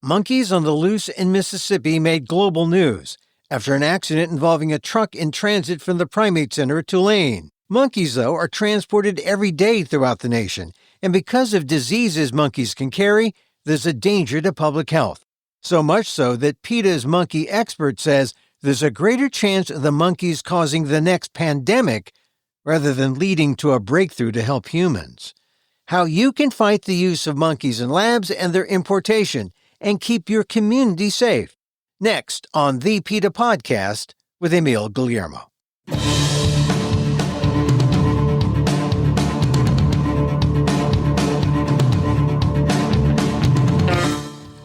Monkeys on the loose in Mississippi made global news after an accident involving a truck in transit from the Primate Center at Tulane. Monkeys, though, are transported every day throughout the nation, and because of diseases monkeys can carry, there's a danger to public health. So much so that PETA's monkey expert says there's a greater chance of the monkeys causing the next pandemic rather than leading to a breakthrough to help humans. How you can fight the use of monkeys in labs and their importation and keep your community safe. Next on the PETA Podcast with Emil Guillermo.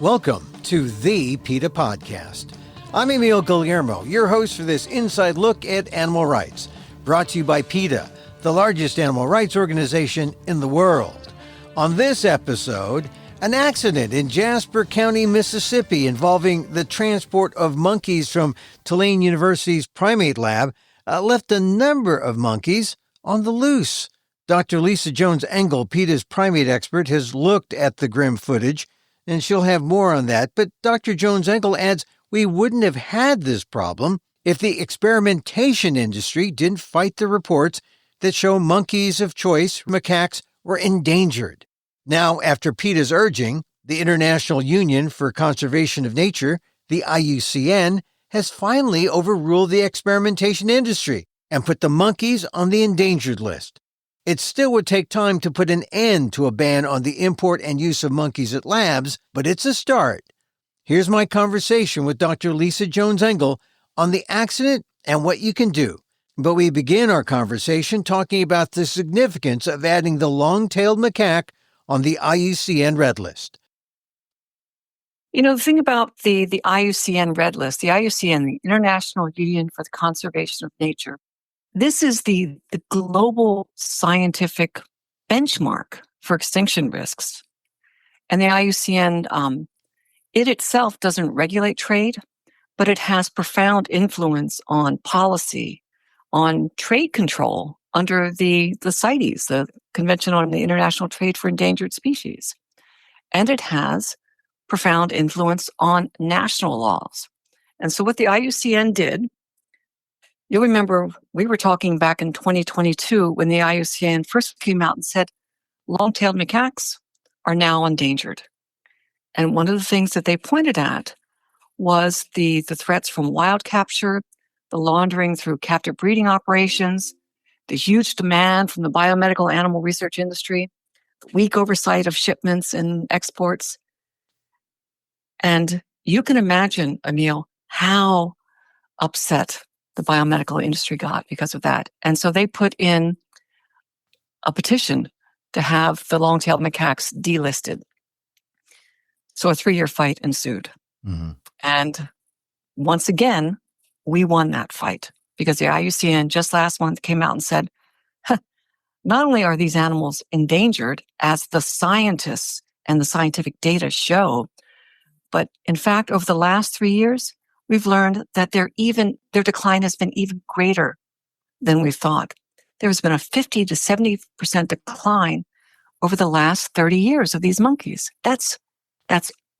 Welcome to the PETA Podcast. I'm Emil Guillermo, your host for this inside look at animal rights, brought to you by PETA, the largest animal rights organization in the world. On this episode, an accident in Jasper County, Mississippi, involving the transport of monkeys from Tulane University's primate lab left a number of monkeys on the loose. Dr. Lisa Jones-Engel, PETA's primate expert, has looked at the grim footage, and she'll have more on that. But Dr. Jones-Engel adds we wouldn't have had this problem if the experimentation industry didn't fight the reports that show monkeys of choice, macaques, were endangered. Now, after PETA's urging, the International Union for Conservation of Nature, the IUCN, has finally overruled the experimentation industry and put the monkeys on the endangered list. It still would take time to put an end to a ban on the import and use of monkeys at labs, but it's a start. Here's my conversation with Dr. Lisa Jones-Engel on the accident and what you can do. But we begin our conversation talking about the significance of adding the long-tailed macaque on the IUCN Red List. You know, the thing about the IUCN Red List, the IUCN, the International Union for the Conservation of Nature, this is the global scientific benchmark for extinction risks. And the IUCN, it itself doesn't regulate trade, but it has profound influence on policy, on trade control under the CITES, the Convention on the International Trade for Endangered Species. And it has profound influence on national laws. And so what the IUCN did, you'll remember we were talking back in 2022 when the IUCN first came out and said long-tailed macaques are now endangered. And one of the things that they pointed at was the threats from wild capture, the laundering through captive breeding operations, the huge demand from the biomedical animal research industry, the weak oversight of shipments and exports. And you can imagine, Emil, how upset the biomedical industry got because of that. And so they put in a petition to have the long-tailed macaques delisted. So a 3-year fight ensued. Mm-hmm. And once again, we won that fight because the IUCN just last month came out and said, not only are these animals endangered, as the scientists and the scientific data show, but in fact, over the last 3 years, we've learned that their decline has been even greater than we thought. There's been a 50 to 70% decline over the last 30 years of these monkeys. That's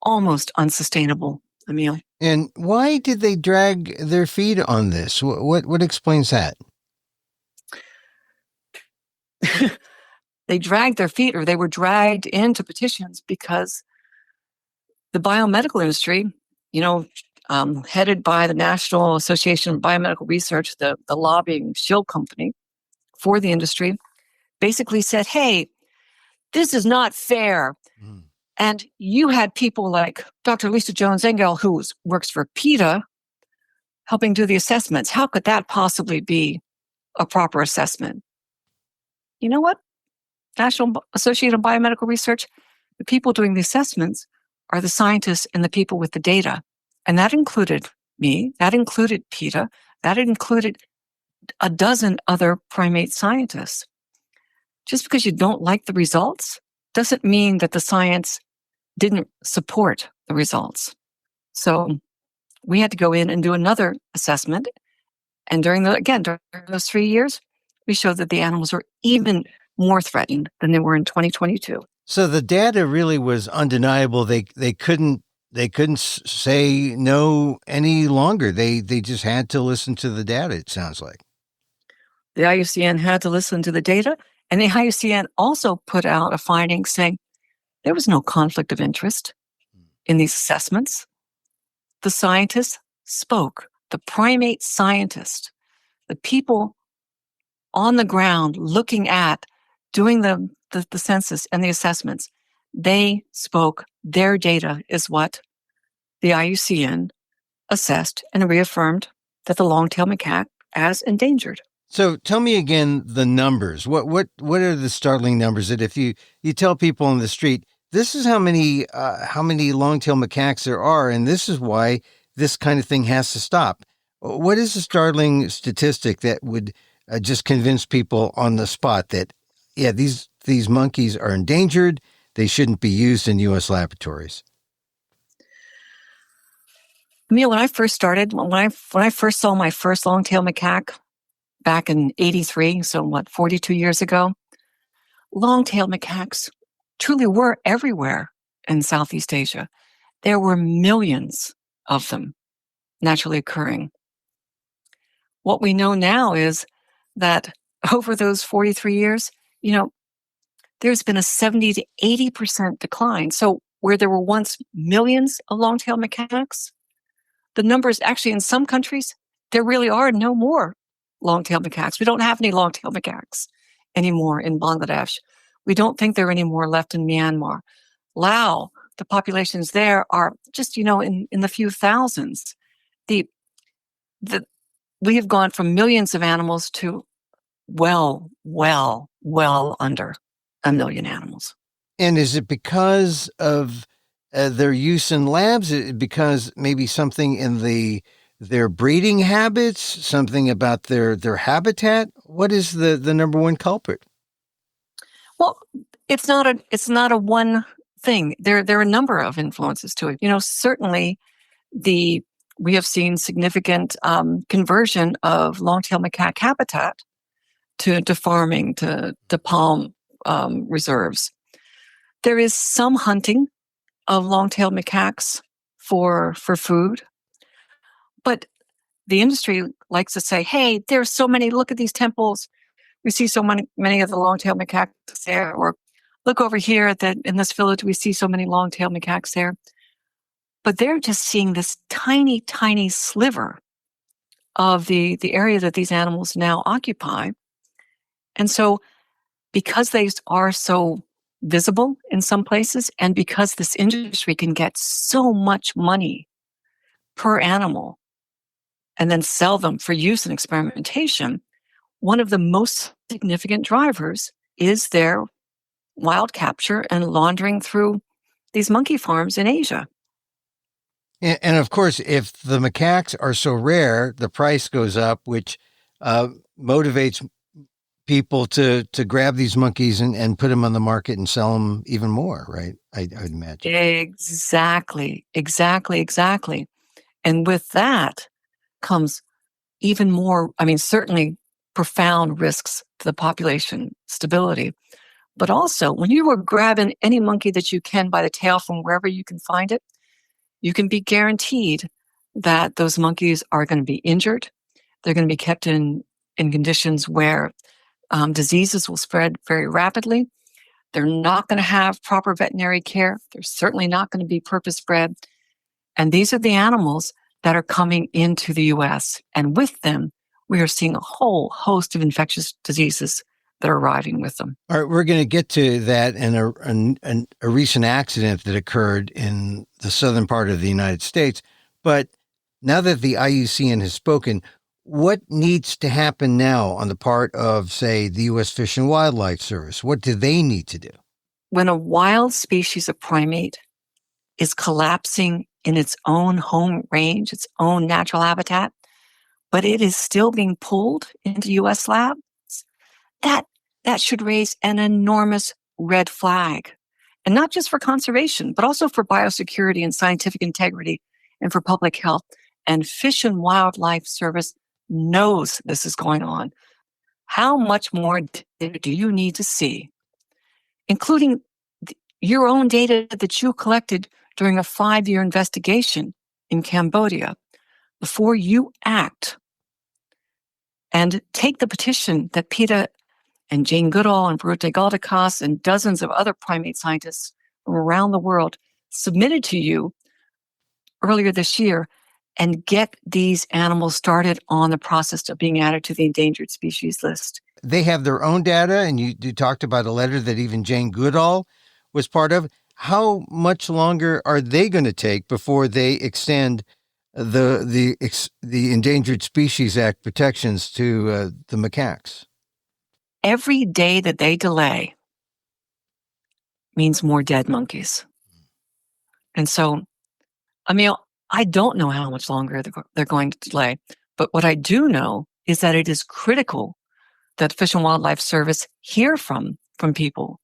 almost unsustainable, Emil. And why did they drag their feet on this? What explains that? They dragged their feet, or they were dragged into petitions because the biomedical industry, headed by the National Association of Biomedical Research, the lobbying shield company for the industry, basically said, hey, this is not fair. Mm. And you had people like Dr. Lisa Jones-Engel, who works for PETA, helping do the assessments. How could that possibly be a proper assessment? You know what? National Association of Biomedical Research, the people doing the assessments are the scientists and the people with the data. And that included me, that included PETA, that included a dozen other primate scientists. Just because you don't like the results doesn't mean that the science didn't support the results. So we had to go in and do another assessment. And during those 3 years, we showed that the animals were even more threatened than they were in 2022. So the data really was undeniable. They couldn't they couldn't say no any longer. They just had to listen to the data, it sounds like. The IUCN had to listen to the data, and the IUCN also put out a finding saying there was no conflict of interest in these assessments. The scientists spoke. The primate scientists, the people on the ground looking at, doing the census and the assessments, they spoke. Their data is what the IUCN assessed and reaffirmed that the long-tailed macaque as endangered. So tell me again the numbers. What are the startling numbers that if you tell people on the street, this is how many long-tailed macaques there are, and this is why this kind of thing has to stop. What is the startling statistic that would just convince people on the spot that, yeah, these monkeys are endangered, they shouldn't be used in U.S. laboratories? Emil, when I first started, when I first saw my first long-tailed macaque back in 83, so 42 years ago, long-tailed macaques truly were everywhere in Southeast Asia. There were millions of them naturally occurring. What we know now is that over those 43 years, there's been a 70 to 80% decline. So where there were once millions of long-tailed macaques, the numbers actually in some countries, there really are no more long-tailed macaques. We don't have any long-tailed macaques anymore in Bangladesh. We don't think there are any more left in Myanmar. Laos, the populations there are just, in the few thousands. We have gone from millions of animals to well under 1 million animals. And is it because of their use in labs? Because maybe something in their breeding habits, something about their habitat? What is the number one culprit? Well, it's not a one thing. There are a number of influences to it. Certainly we have seen significant conversion of long-tailed macaque habitat to farming, to palm reserves. There is some hunting of long-tailed macaques for food, but the industry likes to say, "Hey, there's so many. Look at these temples. We see so many of the long-tailed macaques there." Or look over here in this village, we see so many long-tailed macaques there. But they're just seeing this tiny, tiny sliver of the area that these animals now occupy. And so because they are so visible in some places, and because this industry can get so much money per animal and then sell them for use in experimentation, one of the most significant drivers is their wild capture and laundering through these monkey farms in Asia. And of course, if the macaques are so rare, the price goes up, which motivates people to grab these monkeys and put them on the market and sell them even more, right? I'd imagine. Exactly. And with that comes even more, certainly profound risks to the population stability. But also, when you are grabbing any monkey that you can by the tail from wherever you can find it, you can be guaranteed that those monkeys are going to be injured. They're going to be kept in conditions where diseases will spread very rapidly. They're not going to have proper veterinary care. They're certainly not going to be purpose-bred. And these are the animals that are coming into the U.S. And with them, we are seeing a whole host of infectious diseases that are arriving with them. All right, we're going to get to that in a recent accident that occurred in the southern part of the United States. But now that the IUCN has spoken, what needs to happen now on the part of, say, the U.S. Fish and Wildlife Service? What do they need to do? When a wild species of primate is collapsing in its own home range, its own natural habitat, but it is still being pulled into U.S. labs, that should raise an enormous red flag. And not just for conservation, but also for biosecurity and scientific integrity and for public health. And Fish and Wildlife Service knows this is going on. How much more do you need to see, including your own data that you collected during a 5-year investigation in Cambodia before you act and take the petition that PETA and Jane Goodall and Birute Galdikas and dozens of other primate scientists from around the world submitted to you earlier this year and get these animals started on the process of being added to the endangered species list. They have their own data, and you talked about a letter that even Jane Goodall was part of. How much longer are they going to take before they extend the Endangered Species Act protections to the macaques? Every day that they delay means more dead monkeys. And so, Emil, I don't know how much longer they're going to delay, but what I do know is that it is critical that Fish and Wildlife Service hear from people,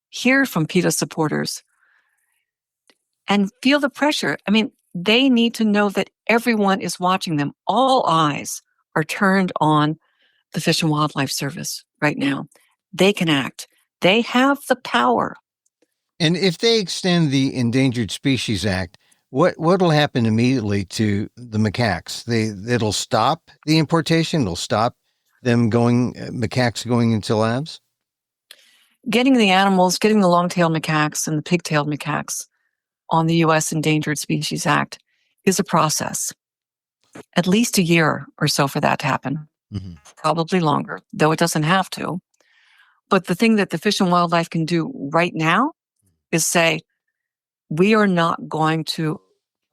hear from PETA supporters, and feel the pressure. I mean, they need to know that everyone is watching them. All eyes are turned on the Fish and Wildlife Service right now. They can act. They have the power. And if they extend the Endangered Species Act, what will happen immediately to the macaques? It'll stop the importation. It'll stop them macaques going into labs. Getting the animals, getting the long-tailed macaques and the pig-tailed macaques on the U.S. Endangered Species Act is a process. At least a year or so for that to happen. Mm-hmm. Probably longer, though it doesn't have to. But the thing that the Fish and Wildlife can do right now is say, we are not going to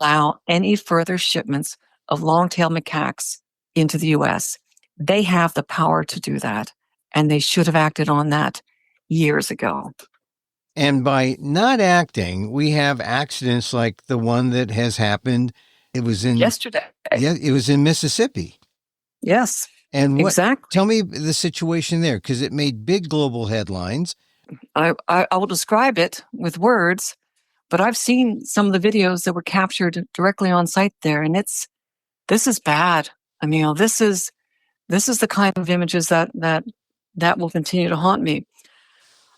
allow any further shipments of long-tailed macaques into the U.S. They have the power to do that, and they should have acted on that years ago. And by not acting, we have accidents like the one that has happened. It was in yesterday. Yeah, it was in Mississippi. Yes. And exactly. Tell me the situation there, because it made big global headlines. I will describe it with words, but I've seen some of the videos that were captured directly on site there, and this is bad. Emil, this is the kind of images that will continue to haunt me.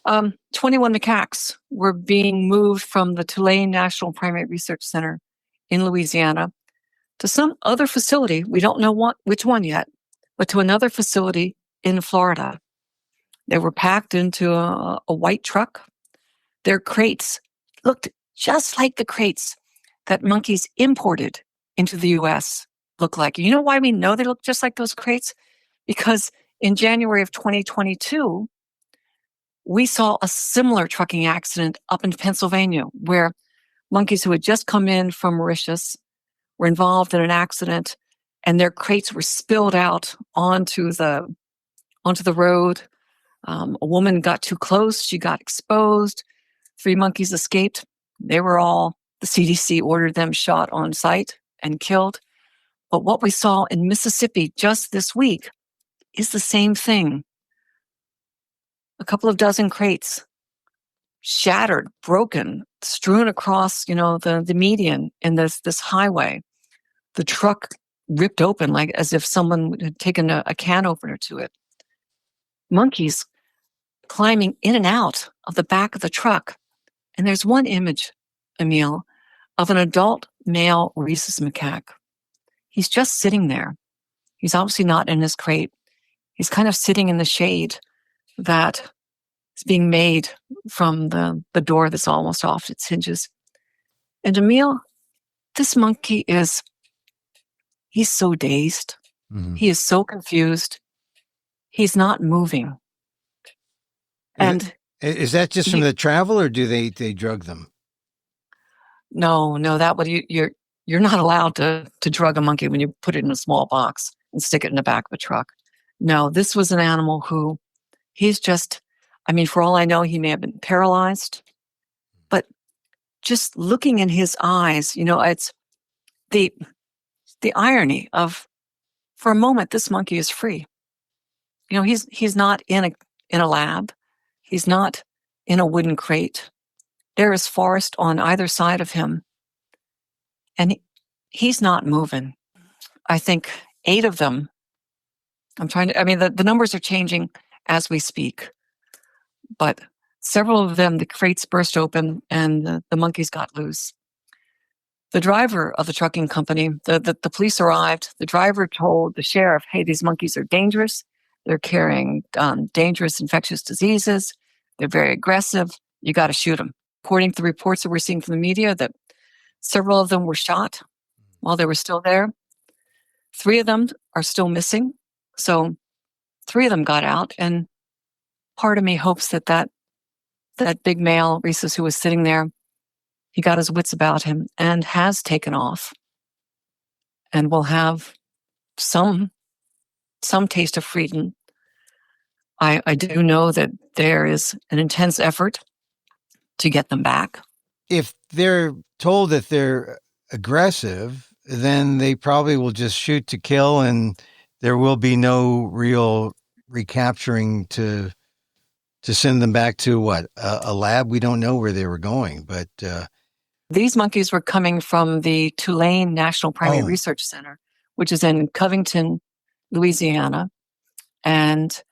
21 macaques were being moved from the Tulane National Primate Research Center in Louisiana to some other facility. We don't know which one yet, but to another facility in Florida. They were packed into a white truck. Their crates looked just like the crates that monkeys imported into the U.S. look like. You know why we know they look just like those crates? Because in January of 2022, we saw a similar trucking accident up in Pennsylvania where monkeys who had just come in from Mauritius were involved in an accident, and their crates were spilled out onto the road. A woman got too close. She got exposed. 3 monkeys escaped. The CDC ordered them shot on site and killed. But what we saw in Mississippi just this week is the same thing. A couple of dozen crates shattered, broken, strewn across, the median in this highway. The truck ripped open like as if someone had taken a can opener to it. Monkeys climbing in and out of the back of the truck. And there's one image, Emil, of an adult male rhesus macaque. He's just sitting there. He's obviously not in his crate. He's kind of sitting in the shade that is being made from the door that's almost off its hinges. And Emil, this monkey he's so dazed. Mm-hmm. He is so confused. He's not moving. And is that just from the travel, or do they drug them? No, that would you're not allowed to drug a monkey when you put it in a small box and stick it in the back of a truck. No, this was an animal who he's just, for all I know, he may have been paralyzed, but just looking in his eyes, it's the irony of, for a moment, this monkey is free. He's not in a lab. He's not in a wooden crate. There is forest on either side of him, and he's not moving. I think 8 of them, the numbers are changing as we speak, but Several of them, the crates burst open and the monkeys got loose. The driver of the trucking company, the police arrived. The driver told the sheriff, hey, these monkeys are dangerous. They're carrying dangerous infectious diseases. They're very aggressive. You got to shoot them. According to the reports that we're seeing from the media, that several of them were shot while they were still there. 3 of them are still missing. So 3 of them got out. And part of me hopes that big male, rhesus, who was sitting there, he got his wits about him and has taken off and will have some taste of freedom. I do know that there is an intense effort to get them back. If they're told that they're aggressive, then they probably will just shoot to kill, and there will be no real recapturing to send them back to what? A lab? We don't know where they were going, but these monkeys were coming from the Tulane National Primate Research Center, which is in Covington, Louisiana. And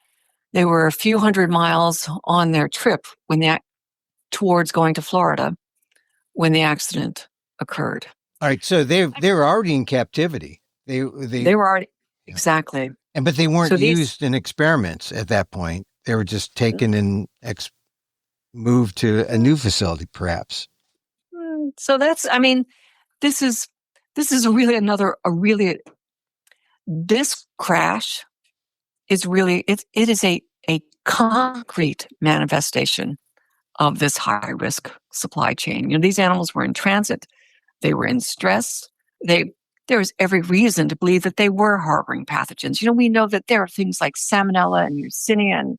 they were a few hundred miles on their trip towards going to Florida when the accident occurred. All right, so they were already in captivity. They were already, exactly. But they weren't used in experiments at that point. They were just taken and moved to a new facility, perhaps. So this is this crash is really, it is a concrete manifestation of this high risk supply chain. These animals were in transit. They were in stress. There was every reason to believe that they were harboring pathogens. We know that there are things like salmonella and Yersinia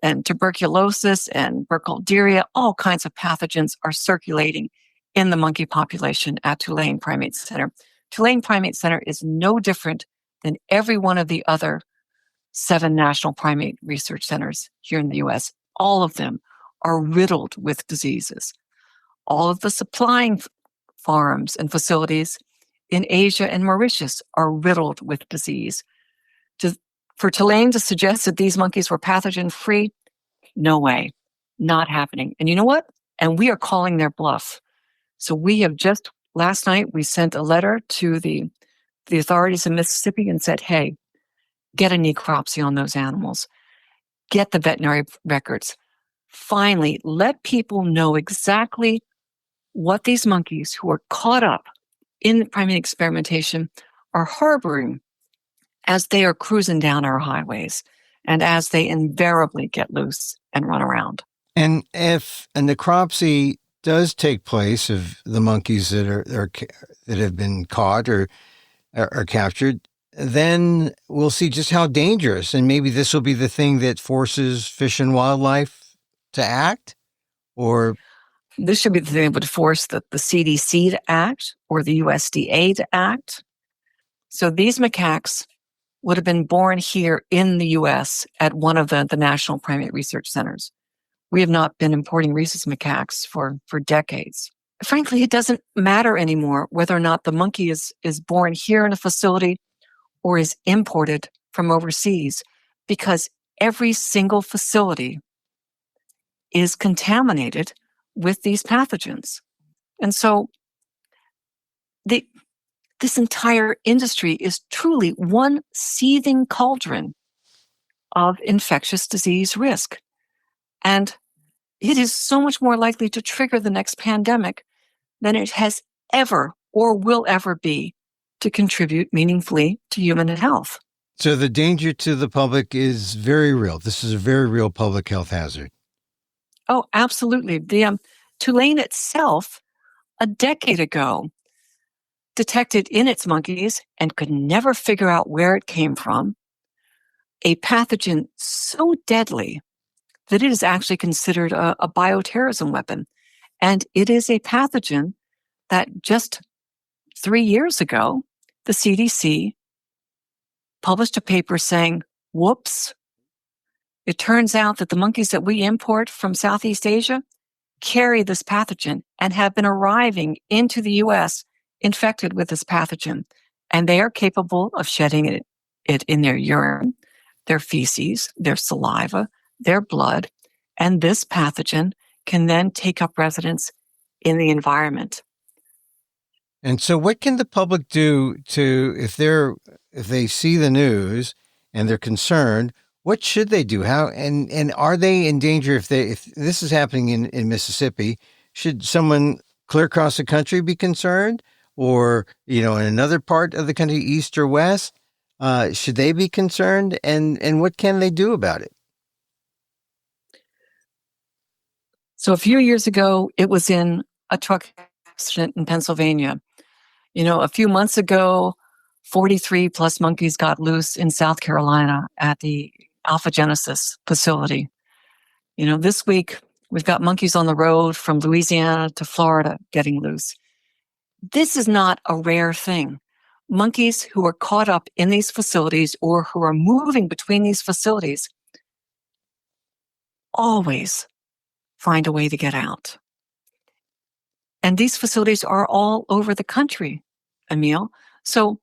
and tuberculosis and burkholderia. All kinds of pathogens are circulating in the monkey population at Tulane Primate Center. Tulane Primate Center is no different than every one of the other 7 national primate research centers here in the U.S. All of them are riddled with diseases. All of the supplying farms and facilities in Asia and Mauritius are riddled with disease. For Tulane to suggest that these monkeys were pathogen-free, no way, not happening. And you know what? And we are calling their bluff. So we have last night, we sent a letter to the authorities in Mississippi and said, hey, get a necropsy on those animals. Get the veterinary records. Finally, let people know exactly what these monkeys who are caught up in primate experimentation are harboring as they are cruising down our highways and as they invariably get loose and run around. And if a necropsy does take place of the monkeys that have been caught or are captured, then we'll see just how dangerous. And maybe this will be the thing that forces Fish and Wildlife to act, or this should be the thing that would force the CDC to act or the USDA to act. So these macaques would have been born here in the U.S. at one of the national primate research centers. We have not been importing rhesus macaques for decades. Frankly, it doesn't matter anymore whether or not the monkey is born here in a facility or is imported from overseas, because every single facility is contaminated with these pathogens. And so this entire industry is truly one seething cauldron of infectious disease risk. And it is so much more likely to trigger the next pandemic than it has ever or will ever be to contribute meaningfully to human health. So the danger to the public is very real. This is a very real public health hazard. Oh, absolutely. The Tulane itself, a decade ago, detected in its monkeys and could never figure out where it came from, a pathogen so deadly that it is actually considered a bioterrorism weapon. And it is a pathogen that just 3 years ago, the CDC published a paper saying, whoops, it turns out that the monkeys that we import from Southeast Asia carry this pathogen and have been arriving into the U.S. infected with this pathogen. And they are capable of shedding it in their urine, their feces, their saliva, their blood, And this pathogen can then take up residence in the environment. And so what can the public do if they see the news and they're concerned, what should they do? And are they in danger if this is happening in Mississippi? Should someone clear across the country be concerned? Or, in another part of the country, east or west, should they be concerned? And what can they do about it? So a few years ago, it was in a truck accident in Pennsylvania. A few months ago, 43 plus monkeys got loose in South Carolina at the Alpha Genesis facility. This week, we've got monkeys on the road from Louisiana to Florida getting loose. This is not a rare thing. Monkeys who are caught up in these facilities or who are moving between these facilities always find a way to get out. And these facilities are all over the country, Emil. So,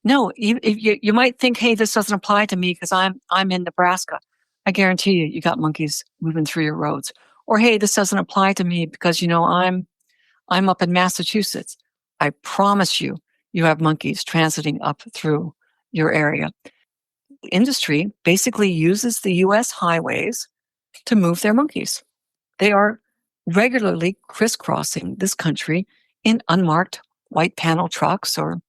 no, you might think, hey, this doesn't apply to me because I'm in Nebraska. I guarantee you got monkeys moving through your roads. Or, hey, this doesn't apply to me because, I'm up in Massachusetts. I promise you have monkeys transiting up through your area. The industry basically uses the U.S. highways to move their monkeys. They are regularly crisscrossing this country in unmarked white panel trucks or,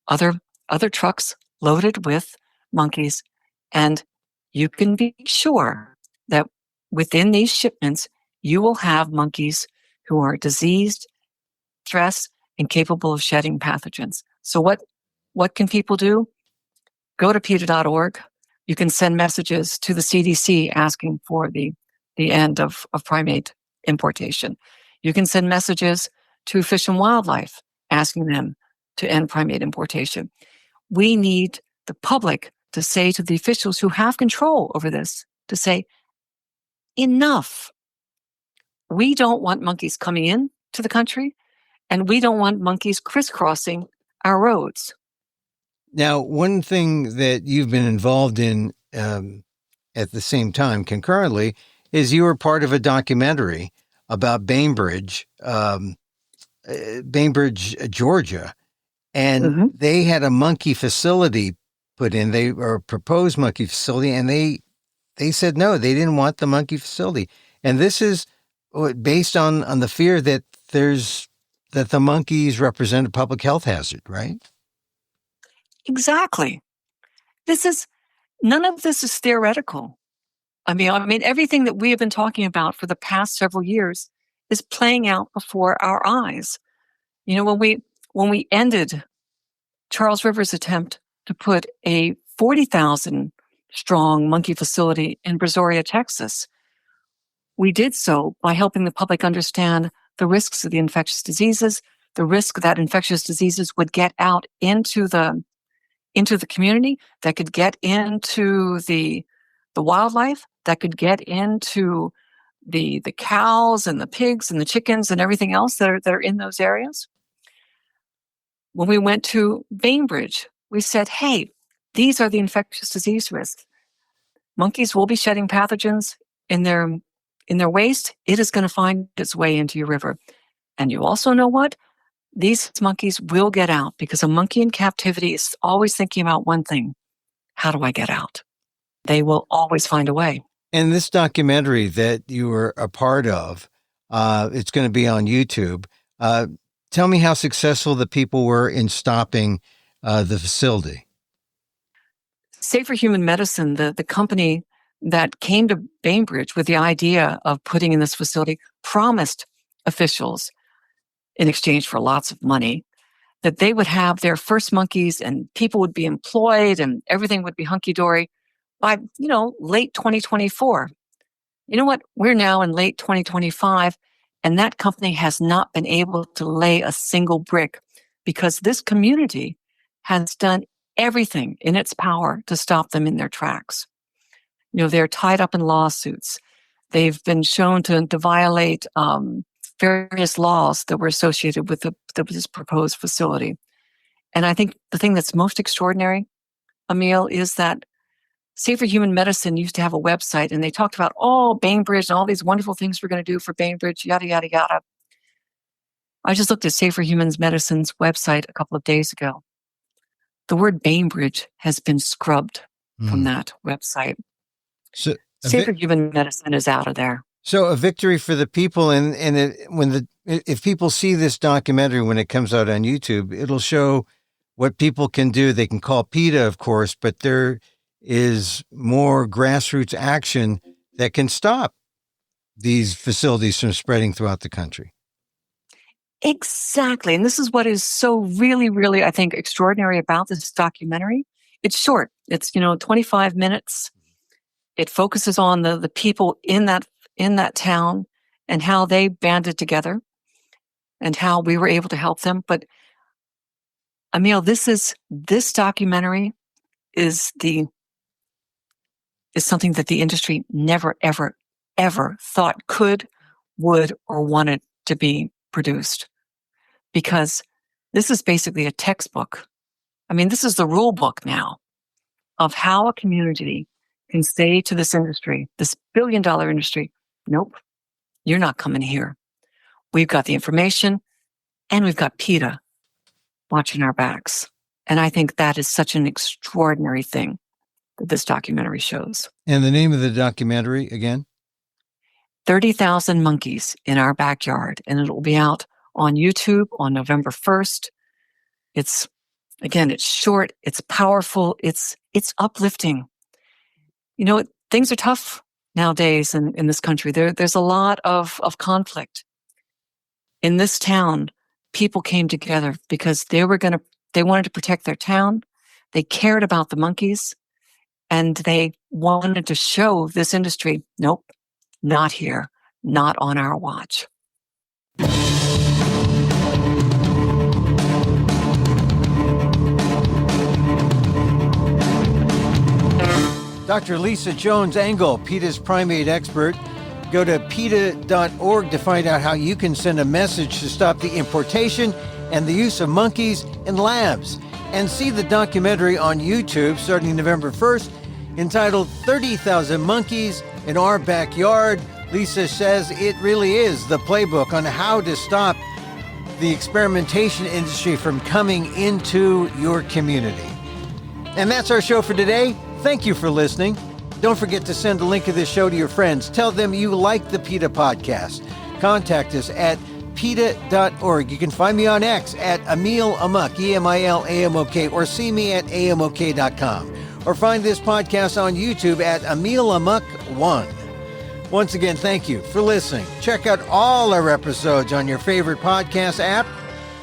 other trucks loaded with monkeys. And you can be sure that within these shipments, you will have monkeys who are diseased, stressed, and capable of shedding pathogens. So what can people do? Go to PETA.org. You can send messages to the CDC asking for the end of primate importation. You can send messages to Fish and Wildlife asking them to end primate importation. We need the public to say to the officials who have control over this, to say, enough. We don't want monkeys coming in to the country, and we don't want monkeys crisscrossing our roads. Now, one thing that you've been involved in at the same time, concurrently, is you were part of a documentary about Bainbridge, Georgia, and they had a monkey facility put in. They or a proposed monkey facility, and they said no, they didn't want the monkey facility. And this is based on the fear that the monkeys represent a public health hazard, right? Exactly. None of this is theoretical. I mean, everything that we have been talking about for the past several years is playing out before our eyes. When we ended Charles River's attempt to put a 40,000 strong monkey facility in Brazoria, Texas, we did so by helping the public understand the risks of the infectious diseases, the risk that infectious diseases would get out into the community, that could get into the wildlife, that could get into the cows and the pigs and the chickens and everything else that are in those areas. When we went to Bainbridge, we said, hey, these are the infectious disease risks. Monkeys will be shedding pathogens in their waste. It is going to find its way into your river. And you also know what? These monkeys will get out, because a monkey in captivity is always thinking about one thing: how do I get out? They will always find a way. And this documentary that you were a part of, it's going to be on YouTube. Tell me how successful the people were in stopping the facility. Safer Human Medicine, the company that came to Bainbridge with the idea of putting in this facility, promised officials, in exchange for lots of money, that they would have their first monkeys and people would be employed and everything would be hunky-dory by, late 2024. You know what? We're now in late 2025, and that company has not been able to lay a single brick, because this community has done everything in its power to stop them in their tracks. They're tied up in lawsuits. They've been shown to violate various laws that were associated with this proposed facility. And I think the thing that's most extraordinary, Emil, is that Safer Human Medicine used to have a website, and they talked about all Bainbridge and all these wonderful things we're going to do for Bainbridge, yada, yada, yada. I just looked at Safer Human Medicine's website a couple of days ago. The word Bainbridge has been scrubbed from that website. So Safer Human Medicine is out of there. So a victory for the people, and if people see this documentary when it comes out on YouTube, it'll show what people can do. They can call PETA, of course, but there is more grassroots action that can stop these facilities from spreading throughout the country. Exactly. And this is what is so really, really, I think, extraordinary about this documentary. It's short. It's, 25 minutes. It focuses on the people in that town and how they banded together and how we were able to help them. But Emil, this documentary is something that the industry never, ever, ever thought could, would, or wanted to be produced. Because this is basically a textbook. I mean, this is the rule book now of how a community can say to this industry, this billion-dollar industry, nope, you're not coming here. We've got the information and we've got PETA watching our backs. And I think that is such an extraordinary thing that this documentary shows. And the name of the documentary again? 30,000 Monkeys in Our Backyard. And it will be out on YouTube on November 1st. It's short, it's powerful, it's uplifting. Things are tough nowadays in this country. There's a lot of conflict. In this town, people came together because they wanted to protect their town. They cared about the monkeys, and they wanted to show this industry, nope, not here, not on our watch. Dr. Lisa Jones-Engel, PETA's primate expert. Go to PETA.org to find out how you can send a message to stop the importation and the use of monkeys in labs. And see the documentary on YouTube starting November 1st entitled 30,000 Monkeys in Our Backyard. Lisa says it really is the playbook on how to stop the experimentation industry from coming into your community. And that's our show for today. Thank you for listening. Don't forget to send a link of this show to your friends. Tell them you like the PETA podcast. Contact us at PETA.org. You can find me on X at Emil Amok, EMILAMOK, or see me at AMOK.com. Or find this podcast on YouTube at Emil Amok 1. Once again, thank you for listening. Check out all our episodes on your favorite podcast app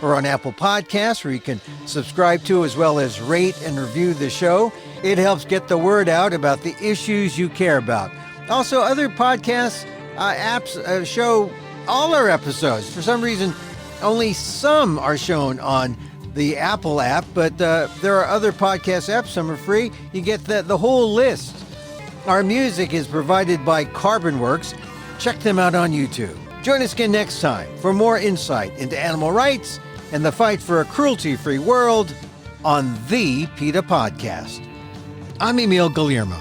or on Apple Podcasts, where you can subscribe to as well as rate and review the show. It helps get the word out about the issues you care about. Also, other podcasts, apps show all our episodes. For some reason, only some are shown on the Apple app, but there are other podcast apps. Some are free. You get the whole list. Our music is provided by CarbonWorks. Check them out on YouTube. Join us again next time for more insight into animal rights and the fight for a cruelty-free world on the PETA Podcast. I'm Emil Guillermo.